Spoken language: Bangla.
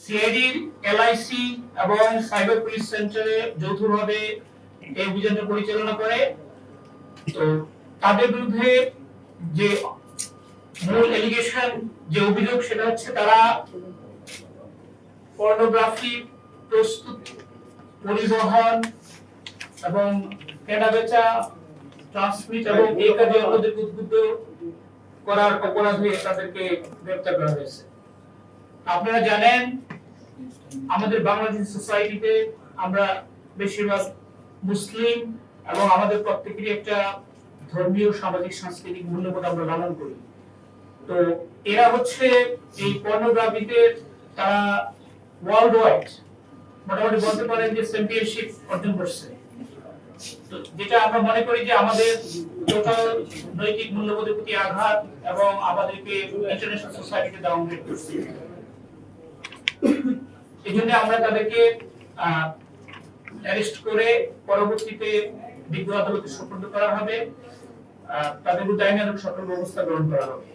সিআইডি, এলআইসি এবং সাইবার পুলিশ সেন্টারে যৌথভাবে এই অভিযানটা পরিচালনা করে। তো তাদের বিরুদ্ধে যে মূল এলিগেশন, যে অভিযোগ, সেটা হচ্ছে তারা পর্নোগ্রাফি প্রস্তুত, পরিবহন এবং কেনাবেচা, ট্রান্সমিট এবং এই কাজে অন্যদের উদ্বুদ্ধ করার অপরাধে তাদেরকে গ্রেফতার করা হয়েছে। আপনারা জানেন আমাদের বাংলাদেশ সোসাইটিতে আমরা বেশিরভাগ মুসলিম এবং আমাদের প্রত্যেকেরই একটা ধর্মীয়, সামাজিক, সাংস্কৃতিক মূল্যবোধ আমরা লালন করি। তো এরা হচ্ছে এই পর্নোগ্রাফিতে তারা ওয়ার্ল্ড ওয়াইড মোটামুটি বলতে পারেন যে চ্যাম্পিয়নশিপ অর্জন করছে। তো যেটা আমরা মনে করি যে আমাদের টোটাল নৈতিক মূল্যবোধের প্রতি আঘাত এবং আমাদেরকে ইন্টারন্যাশনাল সোসাইটিতে ডাউনগ্রেড করছে। এই জন্য আমরা তাদেরকে অ্যারেস্ট করে পরবর্তীতে বিজ্ঞ আদালতে সোপর্দ করা হবে, তাদের বিরুদ্ধে আইনানুগ সকল ব্যবস্থা গ্রহণ করা হবে।